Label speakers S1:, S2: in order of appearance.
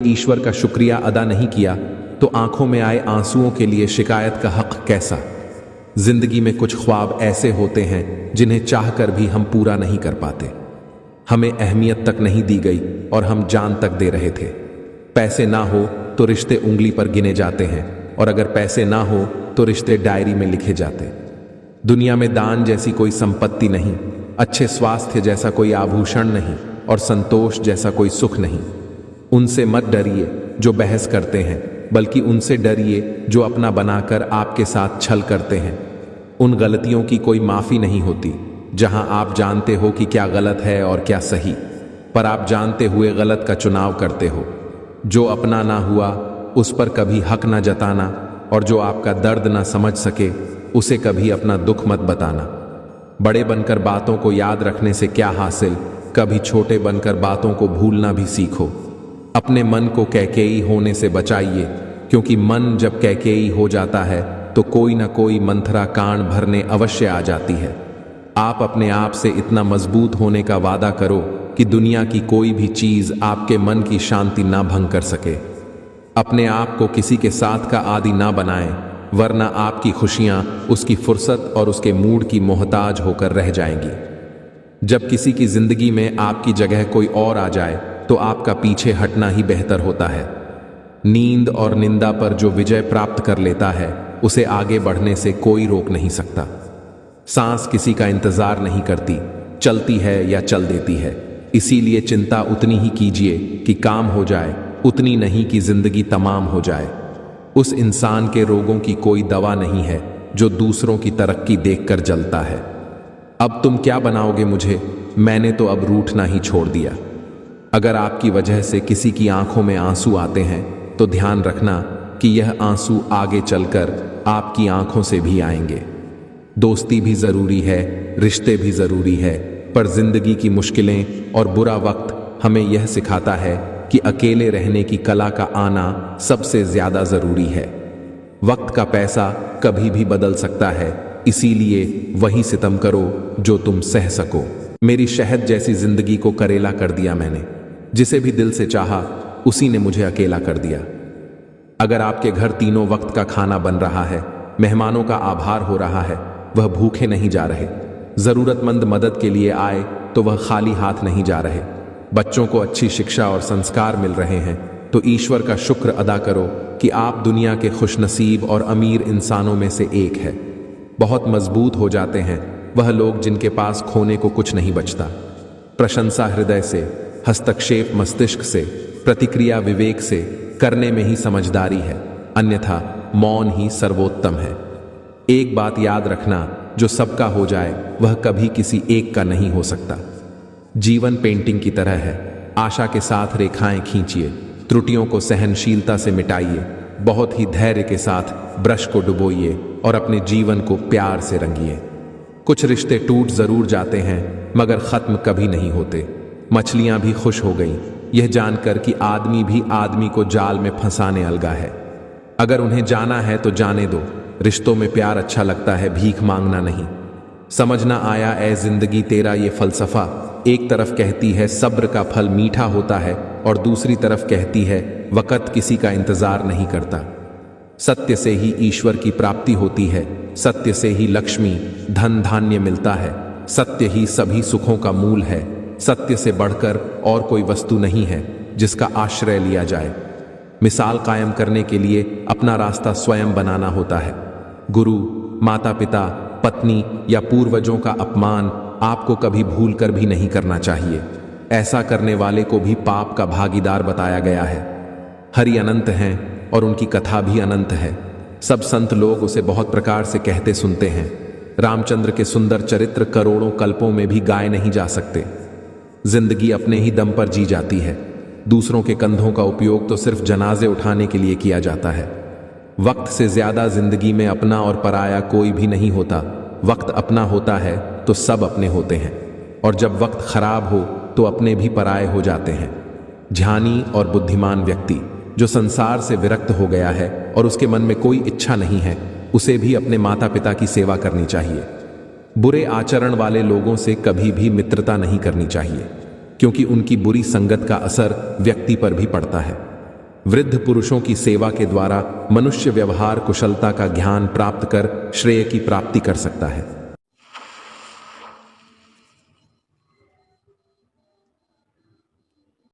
S1: ईश्वर का शुक्रिया अदा नहीं किया तो आंखों में आए आंसुओं के लिए शिकायत का हक कैसा। जिंदगी में कुछ ख्वाब ऐसे होते हैं जिन्हें चाहकर भी हम पूरा नहीं कर पाते। हमें अहमियत तक नहीं दी गई और हम जान तक दे रहे थे। पैसे ना हो तो रिश्ते उंगली पर गिने जाते हैं, और अगर पैसे ना हो तो रिश्ते डायरी में लिखे जाते। दुनिया में दान जैसी कोई संपत्ति नहीं, अच्छे स्वास्थ्य जैसा कोई आभूषण नहीं, और संतोष जैसा कोई सुख नहीं। उनसे मत डरिए जो बहस करते हैं, बल्कि उनसे डरिए जो अपना बनाकर आपके साथ छल करते हैं। उन गलतियों की कोई माफी नहीं होती जहां आप जानते हो कि क्या गलत है और क्या सही, पर आप जानते हुए गलत का चुनाव करते हो। जो अपना ना हुआ उस पर कभी हक ना जताना, और जो आपका दर्द ना समझ सके उसे कभी अपना दुख मत बताना। बड़े बनकर बातों को याद रखने से क्या हासिल, कभी छोटे बनकर बातों को भूलना भी सीखो। अपने मन को कैकेयी होने से बचाइए, क्योंकि मन जब कैकेयी हो जाता है तो कोई ना कोई मंथरा कान भरने अवश्य आ जाती है। आप अपने आप से इतना मजबूत होने का वादा करो कि दुनिया की कोई भी चीज आपके मन की शांति ना भंग कर सके। अपने आप को किसी के साथ का आदी ना बनाएं, वरना आपकी खुशियां उसकी फुर्सत और उसके मूड की मोहताज होकर रह जाएंगी। जब किसी की जिंदगी में आपकी जगह कोई और आ जाए तो आपका पीछे हटना ही बेहतर होता है। नींद और निंदा पर जो विजय प्राप्त कर लेता है उसे आगे बढ़ने से कोई रोक नहीं सकता। सांस किसी का इंतजार नहीं करती, चलती है या चल देती है। इसीलिए चिंता उतनी ही कीजिए कि काम हो जाए, उतनी नहीं कि जिंदगी तमाम हो जाए। उस इंसान के रोगों की कोई दवा नहीं है जो दूसरों की तरक्की देखकर जलता है। अब तुम क्या बनाओगे मुझे, मैंने तो अब रूठना ही छोड़ दिया। अगर आपकी वजह से किसी की आंखों में आंसू आते हैं तो ध्यान रखना कि यह आंसू आगे चलकर आपकी आंखों से भी आएंगे। दोस्ती भी जरूरी है, रिश्ते भी जरूरी है, पर जिंदगी की मुश्किलें और बुरा वक्त हमें यह सिखाता है कि अकेले रहने की कला का आना सबसे ज्यादा जरूरी है। वक्त का पैसा कभी भी बदल सकता है, इसीलिए वही सितम करो जो तुम सह सको। मेरी शहद जैसी जिंदगी को करेला कर दिया मैंने, जिसे भी दिल से चाहा उसी ने मुझे अकेला कर दिया। अगर आपके घर तीनों वक्त का खाना बन रहा है, मेहमानों का आभार हो रहा है, वह भूखे नहीं जा रहे, जरूरतमंद मदद के लिए आए तो वह खाली हाथ नहीं जा रहे, बच्चों को अच्छी शिक्षा और संस्कार मिल रहे हैं, तो ईश्वर का शुक्र अदा करो कि आप दुनिया के खुशनसीब और अमीर इंसानों में से एक है। बहुत मजबूत हो जाते हैं वह लोग जिनके पास खोने को कुछ नहीं बचता। प्रशंसा हृदय से, हस्तक्षेप मस्तिष्क से, प्रतिक्रिया विवेक से करने में ही समझदारी है, अन्यथा मौन ही सर्वोत्तम है। एक बात याद रखना, जो सबका हो जाए वह कभी किसी एक का नहीं हो सकता। जीवन पेंटिंग की तरह है, आशा के साथ रेखाएं खींचिए, त्रुटियों को सहनशीलता से मिटाइए, बहुत ही धैर्य के साथ ब्रश को डुबोइए और अपने जीवन को प्यार से रंगिए। कुछ रिश्ते टूट जरूर जाते हैं मगर खत्म कभी नहीं होते। मछलियां भी खुश हो गईं यह जानकर कि आदमी भी आदमी को जाल में फंसाने अलगा है। अगर उन्हें जाना है तो जाने दो, रिश्तों में प्यार अच्छा लगता है, भीख मांगना नहीं। समझ ना आया ए जिंदगी तेरा ये फलसफा, एक तरफ कहती है सब्र का फल मीठा होता है और दूसरी तरफ कहती है वक़्त किसी का इंतजार नहीं करता। सत्य से ही ईश्वर की प्राप्ति होती है, सत्य से ही लक्ष्मी धन धान्य मिलता है, सत्य ही सभी सुखों का मूल है। सत्य से बढ़कर और कोई वस्तु नहीं है जिसका आश्रय लिया जाए। मिसाल कायम करने के लिए अपना रास्ता स्वयं बनाना होता है। गुरु, माता पिता, पत्नी या पूर्वजों का अपमान आपको कभी भूलकर भी नहीं करना चाहिए। ऐसा करने वाले को भी पाप का भागीदार बताया गया है। हरि अनंत हैं और उनकी कथा भी अनंत है। सब संत लोग उसे बहुत प्रकार से कहते सुनते हैं। रामचंद्र के सुंदर चरित्र करोड़ों कल्पों में भी गाए नहीं जा सकते। जिंदगी अपने ही दम पर जी जाती है। दूसरों के कंधों का उपयोग तो सिर्फ जनाजे उठाने के लिए किया जाता है। वक्त से ज्यादा जिंदगी में अपना और पराया कोई भी नहीं होता। वक्त अपना होता है तो सब अपने होते हैं, और जब वक्त खराब हो तो अपने भी पराये हो जाते हैं। ध्यानी और बुद्धिमान व्यक्ति जो संसार से विरक्त हो गया है और उसके मन में कोई इच्छा नहीं है, उसे भी अपने माता पिता की सेवा करनी चाहिए। बुरे आचरण वाले लोगों से कभी भी मित्रता नहीं करनी चाहिए, क्योंकि उनकी बुरी संगत का असर व्यक्ति पर भी पड़ता है। वृद्ध पुरुषों की सेवा के द्वारा मनुष्य व्यवहार कुशलता का ज्ञान प्राप्त कर श्रेय की प्राप्ति कर सकता है।